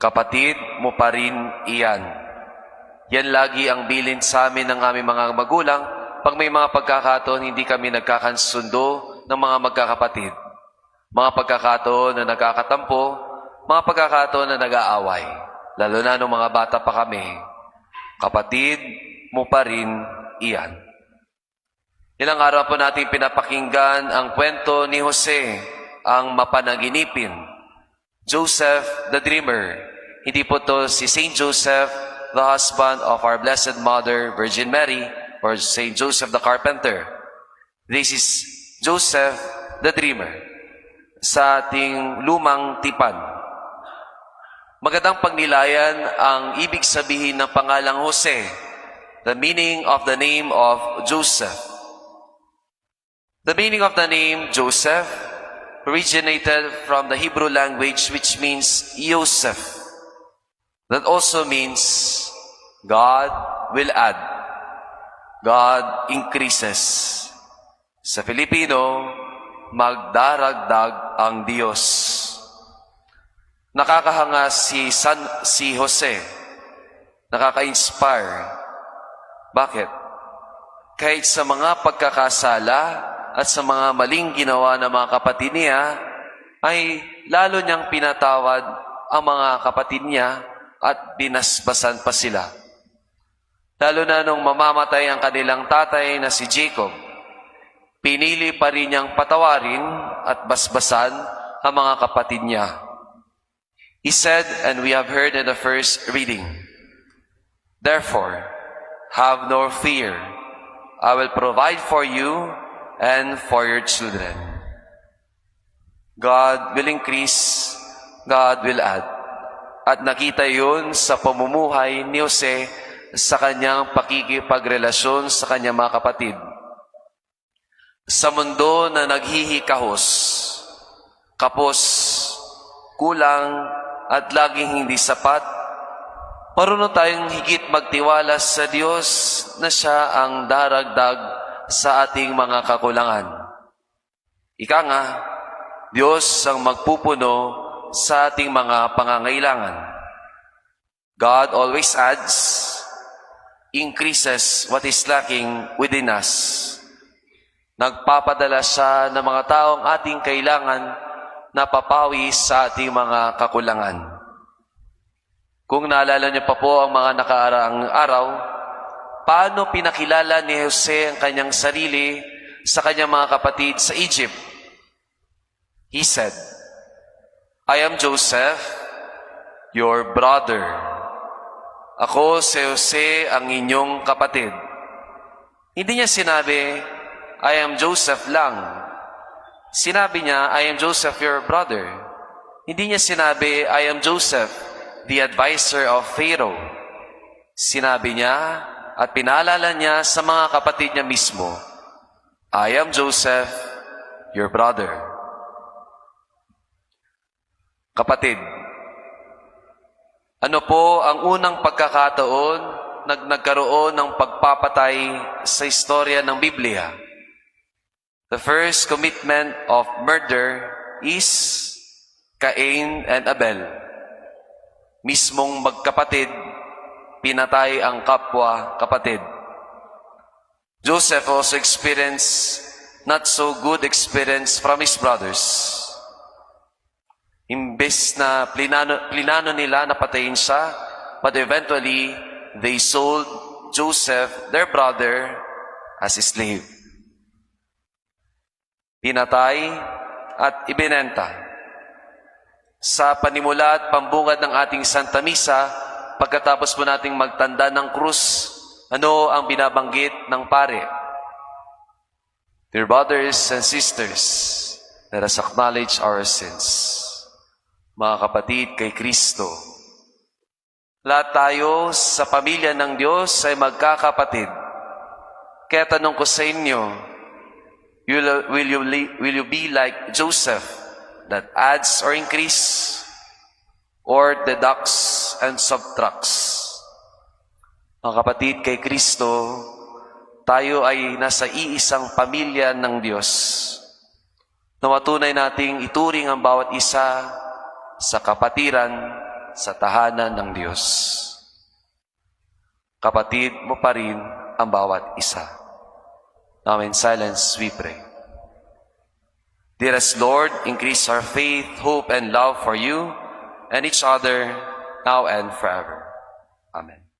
Kapatid mo pa rin iyan. Yan lagi ang bilin sa amin ng aming mga magulang pag may mga pagkakataon hindi kami nagkakansundo ng mga magkakapatid. Mga pagkakataon na nagkakatampo, mga pagkakataon na nag-aaway. Lalo na nung mga bata pa kami. Kapatid mo pa rin iyan. Ilang araw po natin pinapakinggan ang kwento ni Jose, ang mapanaginipin. Joseph the Dreamer. Hindi po to si Saint Joseph, the husband of our Blessed Mother, Virgin Mary, or Saint Joseph the Carpenter. This is Joseph the Dreamer sa ating lumang tipan. Magandang pagnilayan ang ibig sabihin ng pangalang Jose, the meaning of the name of Joseph. The meaning of the name Joseph originated from the Hebrew language, which means Yosef. That also means God will add. God increases. Sa Filipino, magdaragdag ang Diyos. Nakakahanga si Jose. Nakaka-inspire. Bakit? Kahit sa mga pagkakasala at sa mga maling ginawa ng mga kapatid niya, ay lalo niyang pinatawad ang mga kapatid niya at binasbasan pa sila. Lalo na nung mamamatay ang kanilang tatay na si Jacob, pinili pa rin niyang patawarin at basbasan ang mga kapatid niya. He said, and we have heard in the first reading, "Therefore, have no fear. I will provide for you and for your children." God will increase, God will add. At nakita yun sa pamumuhay ni Jose sa kanyang pakikipagrelasyon sa kanyang mga kapatid. Sa mundo na naghihikahos, kapos, kulang, at laging hindi sapat, marunong tayong higit magtiwala sa Diyos na Siya ang daragdag sa ating mga kakulangan. Ika nga, Diyos ang magpupuno sa ating mga pangangailangan. God always adds, increases what is lacking within us. Nagpapadala Siya ng mga taong ating kailangan na papawi sa ating mga kakulangan. Kung naalala niyo pa po ang mga nakaraang araw, paano pinakilala ni Jose ang kanyang sarili sa kanyang mga kapatid sa Egypt? He said, "I am Joseph, your brother." Ako si Jose, ang inyong kapatid. Hindi niya sinabi, "I am Joseph lang." Sinabi niya, "I am Joseph, your brother." Hindi niya sinabi, "I am Joseph, the advisor of Pharaoh." Sinabi niya at pinaalala niya sa mga kapatid niya mismo, "I am Joseph, your brother." Kapatid, ano po ang unang pagkakataon nagkaroon ng pagpapatay sa istorya ng Biblia? The first commitment of murder is Cain and Abel. Mismong magkapatid, pinatay ang kapwa kapatid. Joseph also experienced not so good experience from his brothers. Imbes na plinano nila na patayin siya, but eventually, they sold Joseph, their brother, as a slave. Pinatay at ibinenta. Sa panimula at pambungad ng ating Santa Misa, pagkatapos po nating magtanda ng krus, ano ang binabanggit ng pare? Dear brothers and sisters, let us acknowledge our sins. Mga kapatid kay Kristo, lahat tayo sa pamilya ng Diyos ay magkakapatid. Kaya tanong ko sa inyo, will you be like Joseph that adds or increase, or deducts and subtracts? Mga kapatid kay Kristo, tayo ay nasa iisang pamilya ng Diyos. Na matunay nating ituring ang bawat isa sa kapatiran sa tahanan ng Diyos. Kapatid mo pa rin ang bawat isa. Now in silence we pray. Dearest Lord, increase our faith, hope, and love for you and each other now and forever. Amen.